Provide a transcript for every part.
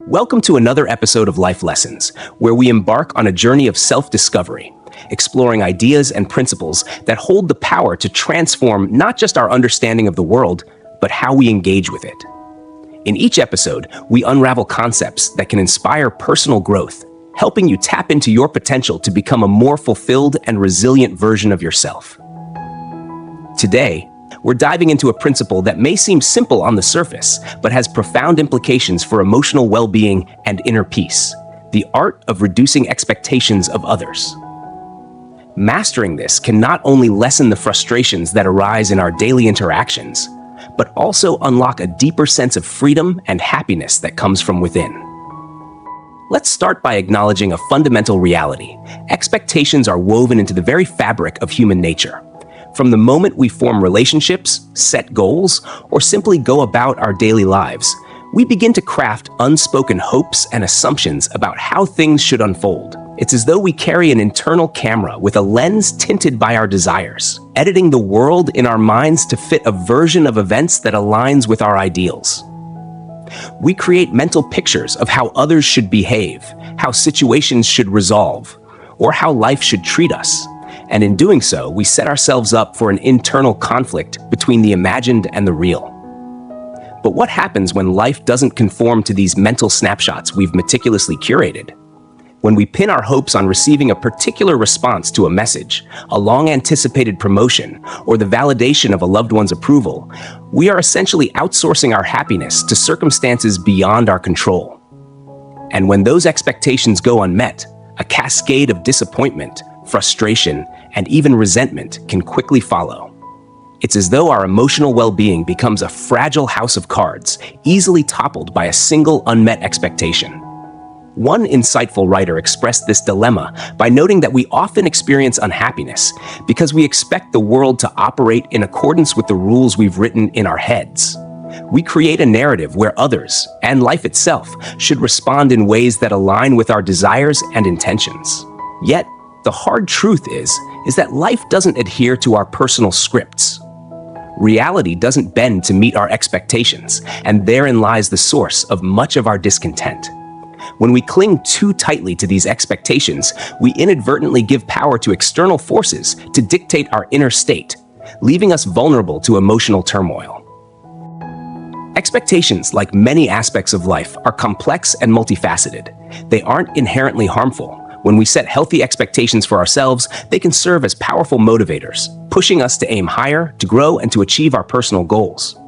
Welcome to another episode of Life Lessons, where we embark on a journey of self-discovery, exploring ideas and principles that hold the power to transform not just our understanding of the world, but how we engage with it. In each episode, we unravel concepts that can inspire personal growth, helping you tap into your potential to become a more fulfilled and resilient version of yourself. Today, we're diving into a principle that may seem simple on the surface, but has profound implications for emotional well-being and inner peace: the art of reducing expectations of others. Mastering this can not only lessen the frustrations that arise in our daily interactions, but also unlock a deeper sense of freedom and happiness that comes from within. Let's start by acknowledging a fundamental reality. Expectations are woven into the very fabric of human nature. From the moment we form relationships, set goals, or simply go about our daily lives, we begin to craft unspoken hopes and assumptions about how things should unfold. It's as though we carry an internal camera with a lens tinted by our desires, editing the world in our minds to fit a version of events that aligns with our ideals. We create mental pictures of how others should behave, how situations should resolve, or how life should treat us. And in doing so, we set ourselves up for an internal conflict between the imagined and the real. But what happens when life doesn't conform to these mental snapshots we've meticulously curated? When we pin our hopes on receiving a particular response to a message, a long-anticipated promotion, or the validation of a loved one's approval, we are essentially outsourcing our happiness to circumstances beyond our control. And when those expectations go unmet, a cascade of disappointment, frustration, and even resentment can quickly follow. It's as though our emotional well-being becomes a fragile house of cards, easily toppled by a single unmet expectation. One insightful writer expressed this dilemma by noting that we often experience unhappiness because we expect the world to operate in accordance with the rules we've written in our heads. We create a narrative where others, and life itself, should respond in ways that align with our desires and intentions. Yet, the hard truth is that life doesn't adhere to our personal scripts. Reality doesn't bend to meet our expectations, and therein lies the source of much of our discontent. When we cling too tightly to these expectations, we inadvertently give power to external forces to dictate our inner state, leaving us vulnerable to emotional turmoil. Expectations, like many aspects of life, are complex and multifaceted. They aren't inherently harmful. When we set healthy expectations for ourselves, they can serve as powerful motivators, pushing us to aim higher, to grow, and to achieve our personal goals.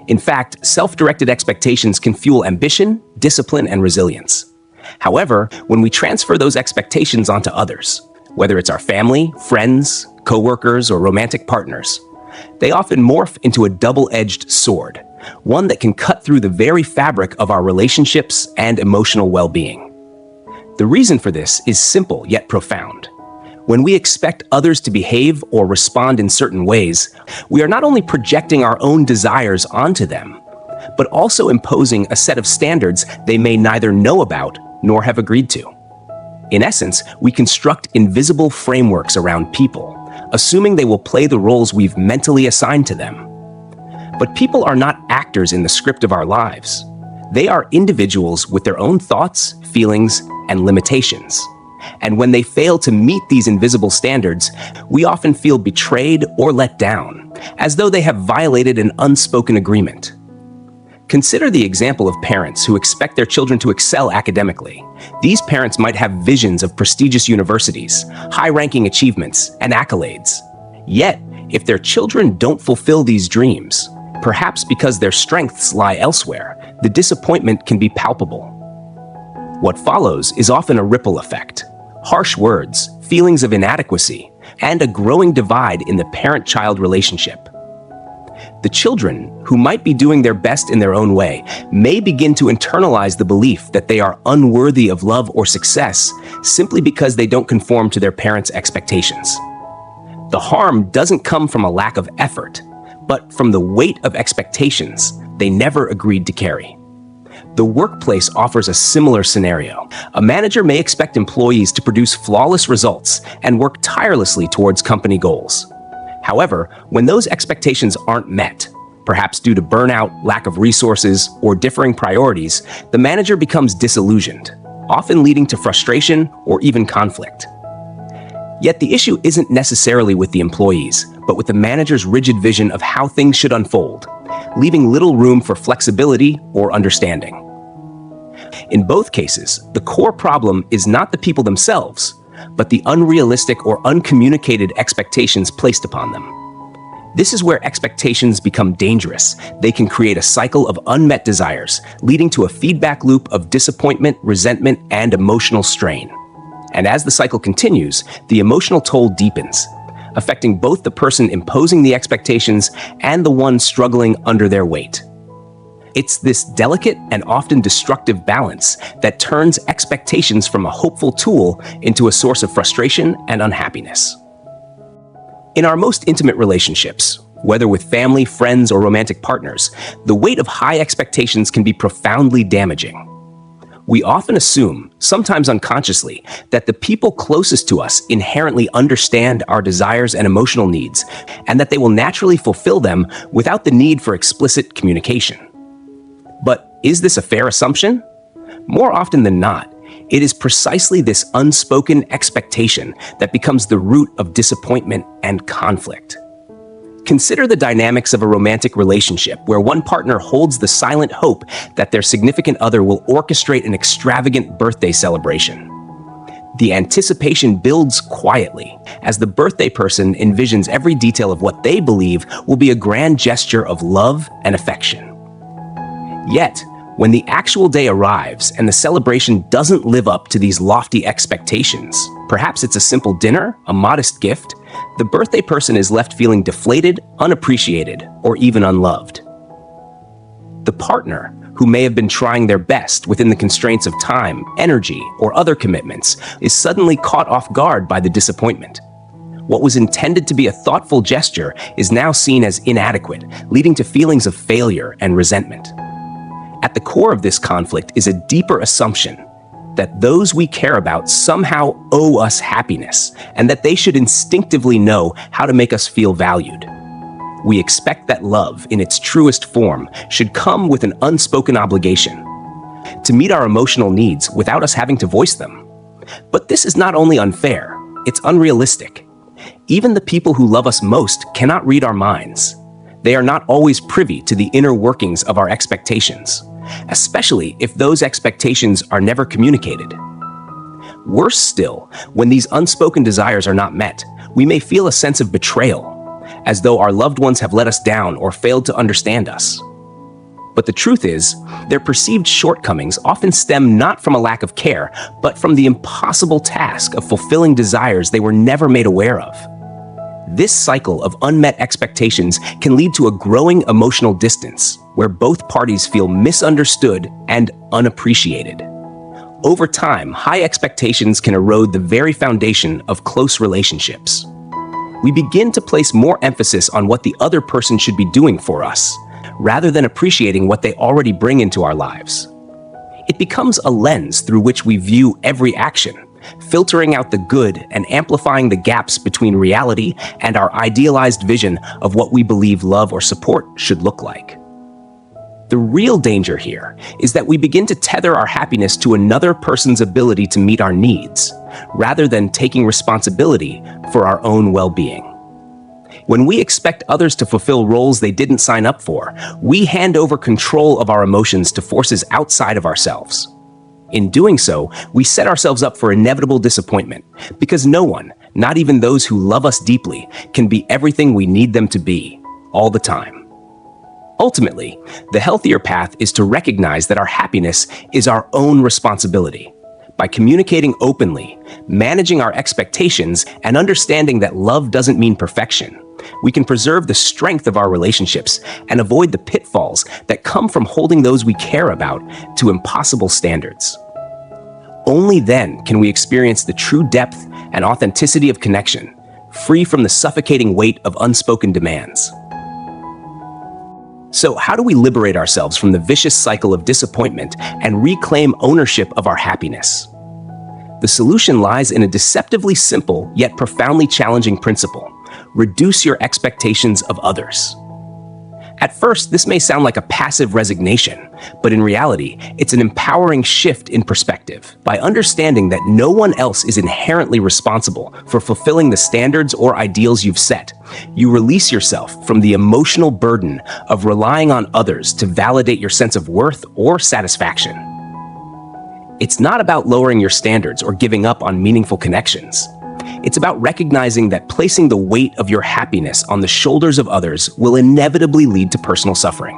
In fact, self-directed expectations can fuel ambition, discipline, and resilience. However, when we transfer those expectations onto others, whether it's our family, friends, coworkers, or romantic partners, they often morph into a double-edged sword, one that can cut through the very fabric of our relationships and emotional well-being. The reason for this is simple yet profound. When we expect others to behave or respond in certain ways, we are not only projecting our own desires onto them, but also imposing a set of standards they may neither know about nor have agreed to. In essence, we construct invisible frameworks around people, assuming they will play the roles we've mentally assigned to them. But people are not actors in the script of our lives. They are individuals with their own thoughts, feelings, and limitations. And when they fail to meet these invisible standards, we often feel betrayed or let down, as though they have violated an unspoken agreement. Consider the example of parents who expect their children to excel academically. These parents might have visions of prestigious universities, high-ranking achievements, and accolades. Yet, if their children don't fulfill these dreams, perhaps because their strengths lie elsewhere, the disappointment can be palpable. What follows is often a ripple effect: harsh words, feelings of inadequacy, and a growing divide in the parent-child relationship. The children, who might be doing their best in their own way, may begin to internalize the belief that they are unworthy of love or success simply because they don't conform to their parents' expectations. The harm doesn't come from a lack of effort, but from the weight of expectations they never agreed to carry. The workplace offers a similar scenario. A manager may expect employees to produce flawless results and work tirelessly towards company goals. However, when those expectations aren't met, Perhaps due to burnout, lack of resources, or differing priorities, the manager becomes disillusioned, often leading to frustration or even conflict. Yet the issue isn't necessarily with the employees, but with the manager's rigid vision of how things should unfold, leaving little room for flexibility or understanding. In both cases, the core problem is not the people themselves, but the unrealistic or uncommunicated expectations placed upon them. This is where expectations become dangerous. They can create a cycle of unmet desires, leading to a feedback loop of disappointment, resentment, and emotional strain. And as the cycle continues, the emotional toll deepens, affecting both the person imposing the expectations and the one struggling under their weight. It's this delicate and often destructive balance that turns expectations from a hopeful tool into a source of frustration and unhappiness. In our most intimate relationships, whether with family, friends, or romantic partners, the weight of high expectations can be profoundly damaging. We often assume, sometimes unconsciously, that the people closest to us inherently understand our desires and emotional needs, and that they will naturally fulfill them without the need for explicit communication. But is this a fair assumption? More often than not, it is precisely this unspoken expectation that becomes the root of disappointment and conflict. Consider the dynamics of a romantic relationship where one partner holds the silent hope that their significant other will orchestrate an extravagant birthday celebration. The anticipation builds quietly as the birthday person envisions every detail of what they believe will be a grand gesture of love and affection. Yet, when the actual day arrives and the celebration doesn't live up to these lofty expectations, perhaps it's a simple dinner, a modest gift, the birthday person is left feeling deflated, unappreciated, or even unloved. The partner, who may have been trying their best within the constraints of time, energy, or other commitments, is suddenly caught off guard by the disappointment. What was intended to be a thoughtful gesture is now seen as inadequate, leading to feelings of failure and resentment. At the core of this conflict is a deeper assumption that those we care about somehow owe us happiness, and that they should instinctively know how to make us feel valued. We expect that love, in its truest form, should come with an unspoken obligation to meet our emotional needs without us having to voice them. But this is not only unfair, it's unrealistic. Even the people who love us most cannot read our minds. They are not always privy to the inner workings of our expectations, especially if those expectations are never communicated. Worse still, when these unspoken desires are not met, we may feel a sense of betrayal, as though our loved ones have let us down or failed to understand us. But the truth is, their perceived shortcomings often stem not from a lack of care, but from the impossible task of fulfilling desires they were never made aware of. This cycle of unmet expectations can lead to a growing emotional distance, where both parties feel misunderstood and unappreciated. Over time, high expectations can erode the very foundation of close relationships. We begin to place more emphasis on what the other person should be doing for us, rather than appreciating what they already bring into our lives. It becomes a lens through which we view every action, filtering out the good and amplifying the gaps between reality and our idealized vision of what we believe love or support should look like. The real danger here is that we begin to tether our happiness to another person's ability to meet our needs, rather than taking responsibility for our own well-being. When we expect others to fulfill roles they didn't sign up for, we hand over control of our emotions to forces outside of ourselves. In doing so, we set ourselves up for inevitable disappointment, because no one, not even those who love us deeply, can be everything we need them to be, all the time. Ultimately, the healthier path is to recognize that our happiness is our own responsibility. By communicating openly, managing our expectations, and understanding that love doesn't mean perfection, we can preserve the strength of our relationships and avoid the pitfalls that come from holding those we care about to impossible standards. Only then can we experience the true depth and authenticity of connection, free from the suffocating weight of unspoken demands. So, how do we liberate ourselves from the vicious cycle of disappointment and reclaim ownership of our happiness? The solution lies in a deceptively simple yet profoundly challenging principle: reduce your expectations of others. At first, this may sound like a passive resignation, but in reality, it's an empowering shift in perspective. By understanding that no one else is inherently responsible for fulfilling the standards or ideals you've set, you release yourself from the emotional burden of relying on others to validate your sense of worth or satisfaction. It's not about lowering your standards or giving up on meaningful connections. It's about recognizing that placing the weight of your happiness on the shoulders of others will inevitably lead to personal suffering.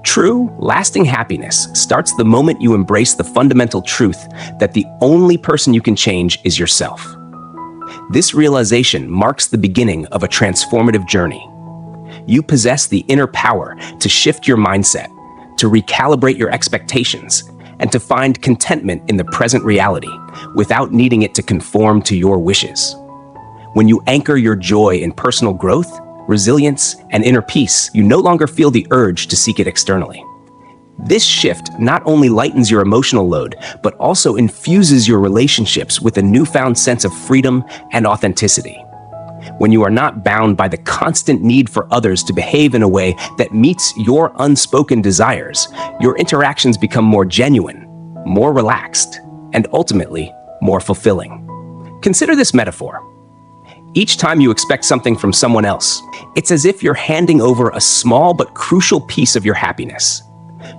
True, lasting happiness starts the moment you embrace the fundamental truth that the only person you can change is yourself. This realization marks the beginning of a transformative journey. You possess the inner power to shift your mindset, to recalibrate your expectations, and to find contentment in the present reality without needing it to conform to your wishes. When you anchor your joy in personal growth, resilience, and inner peace, you no longer feel the urge to seek it externally. This shift not only lightens your emotional load, but also infuses your relationships with a newfound sense of freedom and authenticity. When you are not bound by the constant need for others to behave in a way that meets your unspoken desires, your interactions become more genuine, more relaxed, and ultimately more fulfilling. Consider this metaphor. Each time you expect something from someone else, it's as if you're handing over a small but crucial piece of your happiness.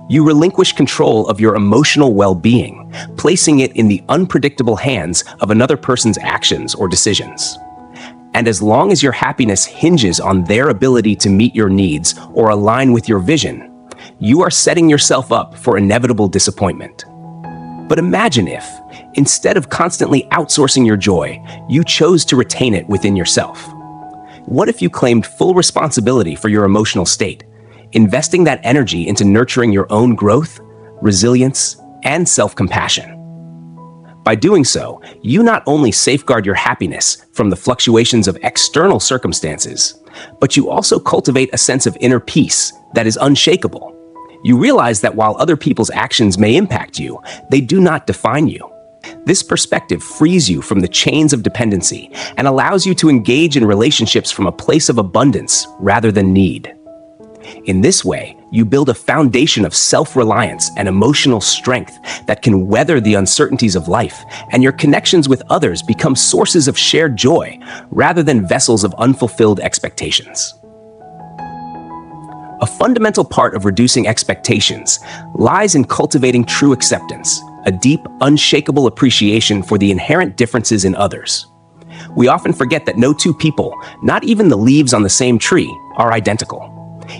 You relinquish control of your emotional well-being, placing it in the unpredictable hands of another person's actions or decisions. And as long as your happiness hinges on their ability to meet your needs or align with your vision, you are setting yourself up for inevitable disappointment. But imagine if, instead of constantly outsourcing your joy, you chose to retain it within yourself. What if you claimed full responsibility for your emotional state, investing that energy into nurturing your own growth, resilience, and self-compassion? By doing so, you not only safeguard your happiness from the fluctuations of external circumstances, but you also cultivate a sense of inner peace that is unshakable. You realize that while other people's actions may impact you, they do not define you. This perspective frees you from the chains of dependency and allows you to engage in relationships from a place of abundance rather than need. In this way, you build a foundation of self-reliance and emotional strength that can weather the uncertainties of life, and your connections with others become sources of shared joy rather than vessels of unfulfilled expectations. A fundamental part of reducing expectations lies in cultivating true acceptance, a deep, unshakable appreciation for the inherent differences in others. We often forget that no two people, not even the leaves on the same tree, are identical.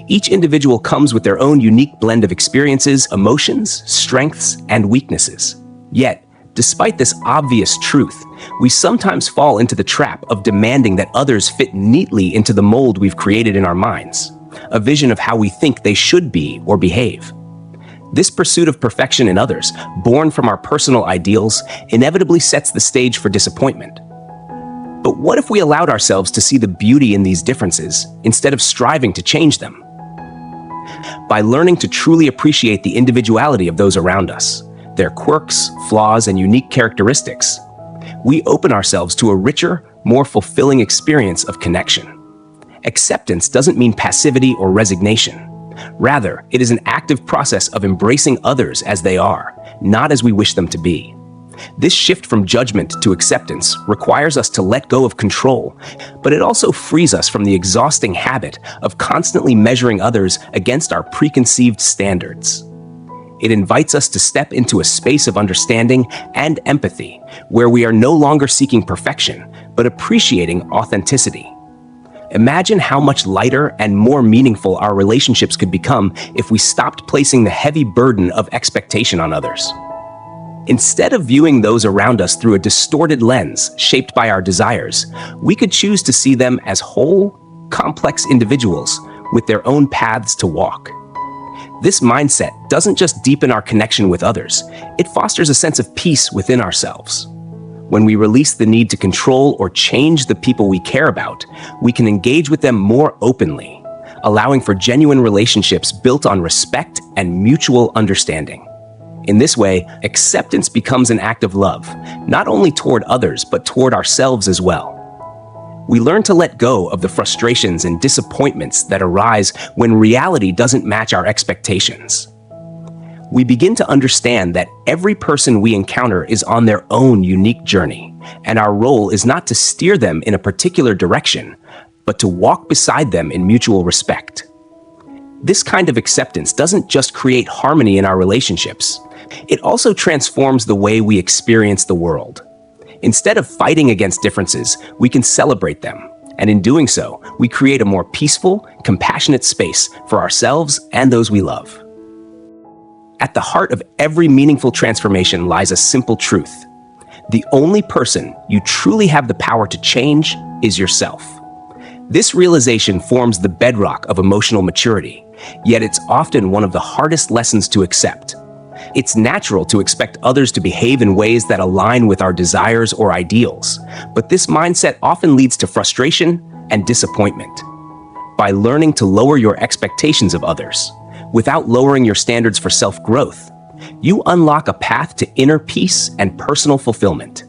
Each individual comes with their own unique blend of experiences, emotions, strengths, and weaknesses. Yet, despite this obvious truth, we sometimes fall into the trap of demanding that others fit neatly into the mold we've created in our minds, a vision of how we think they should be or behave. This pursuit of perfection in others, born from our personal ideals, inevitably sets the stage for disappointment. But what if we allowed ourselves to see the beauty in these differences instead of striving to change them? By learning to truly appreciate the individuality of those around us, their quirks, flaws, and unique characteristics, we open ourselves to a richer, more fulfilling experience of connection. Acceptance doesn't mean passivity or resignation. Rather, it is an active process of embracing others as they are, not as we wish them to be. This shift from judgment to acceptance requires us to let go of control, but it also frees us from the exhausting habit of constantly measuring others against our preconceived standards. It invites us to step into a space of understanding and empathy, where we are no longer seeking perfection, but appreciating authenticity. Imagine how much lighter and more meaningful our relationships could become if we stopped placing the heavy burden of expectation on others. Instead of viewing those around us through a distorted lens shaped by our desires, we could choose to see them as whole, complex individuals with their own paths to walk. This mindset doesn't just deepen our connection with others, it fosters a sense of peace within ourselves. When we release the need to control or change the people we care about, we can engage with them more openly, allowing for genuine relationships built on respect and mutual understanding. In this way, acceptance becomes an act of love, not only toward others, but toward ourselves as well. We learn to let go of the frustrations and disappointments that arise when reality doesn't match our expectations. We begin to understand that every person we encounter is on their own unique journey, and our role is not to steer them in a particular direction, but to walk beside them in mutual respect. This kind of acceptance doesn't just create harmony in our relationships, it also transforms the way we experience the world. Instead of fighting against differences, we can celebrate them, and in doing so, we create a more peaceful, compassionate space for ourselves and those we love. At the heart of every meaningful transformation lies a simple truth. The only person you truly have the power to change is yourself. This realization forms the bedrock of emotional maturity, yet it's often one of the hardest lessons to accept. It's natural to expect others to behave in ways that align with our desires or ideals, but this mindset often leads to frustration and disappointment. By learning to lower your expectations of others, without lowering your standards for self-growth, you unlock a path to inner peace and personal fulfillment.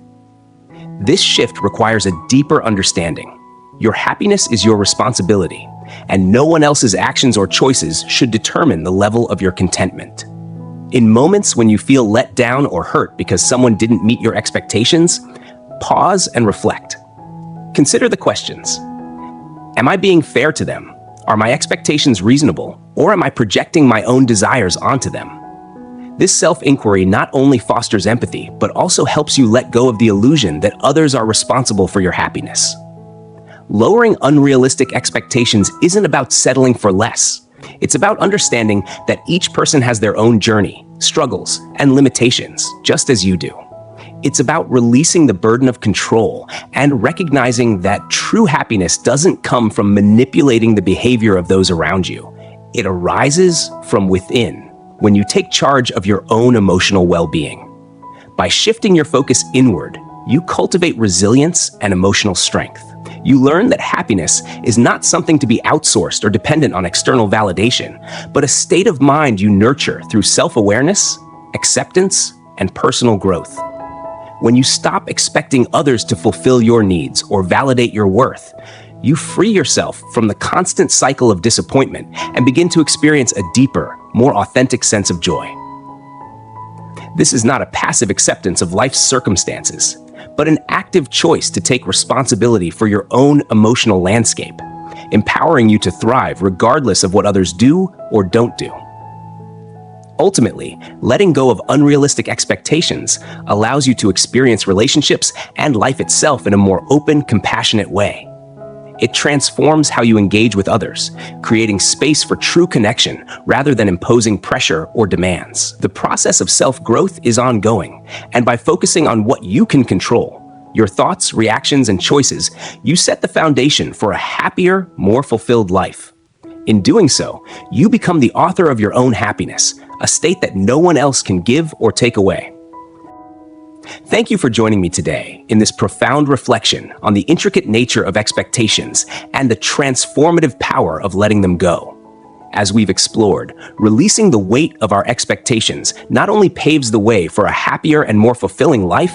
This shift requires a deeper understanding. Your happiness is your responsibility, and no one else's actions or choices should determine the level of your contentment. In moments when you feel let down or hurt because someone didn't meet your expectations, pause and reflect. Consider the questions. Am I being fair to them? Are my expectations reasonable, or am I projecting my own desires onto them? This self-inquiry not only fosters empathy, but also helps you let go of the illusion that others are responsible for your happiness. Lowering unrealistic expectations isn't about settling for less. It's about understanding that each person has their own journey, struggles, and limitations, just as you do. It's about releasing the burden of control and recognizing that true happiness doesn't come from manipulating the behavior of those around you. It arises from within when you take charge of your own emotional well-being. By shifting your focus inward, you cultivate resilience and emotional strength. You learn that happiness is not something to be outsourced or dependent on external validation, but a state of mind you nurture through self-awareness, acceptance, and personal growth. When you stop expecting others to fulfill your needs or validate your worth, you free yourself from the constant cycle of disappointment and begin to experience a deeper, more authentic sense of joy. This is not a passive acceptance of life's circumstances, but an active choice to take responsibility for your own emotional landscape, empowering you to thrive regardless of what others do or don't do. Ultimately, letting go of unrealistic expectations allows you to experience relationships and life itself in a more open, compassionate way. It transforms how you engage with others, creating space for true connection rather than imposing pressure or demands. The process of self-growth is ongoing, and by focusing on what you can control, your thoughts, reactions, and choices, you set the foundation for a happier, more fulfilled life. In doing so, you become the author of your own happiness, a state that no one else can give or take away. Thank you for joining me today in this profound reflection on the intricate nature of expectations and the transformative power of letting them go. As we've explored, releasing the weight of our expectations not only paves the way for a happier and more fulfilling life,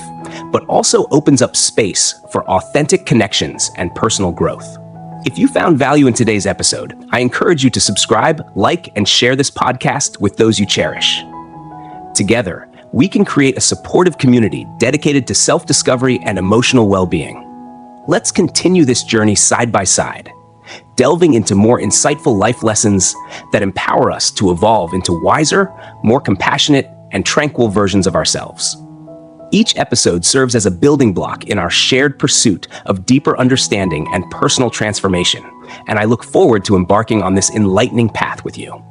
but also opens up space for authentic connections and personal growth. If you found value in today's episode, I encourage you to subscribe, like, and share this podcast with those you cherish. Together, we can create a supportive community dedicated to self-discovery and emotional well-being. Let's continue this journey side by side, delving into more insightful life lessons that empower us to evolve into wiser, more compassionate, and tranquil versions of ourselves. Each episode serves as a building block in our shared pursuit of deeper understanding and personal transformation, and I look forward to embarking on this enlightening path with you.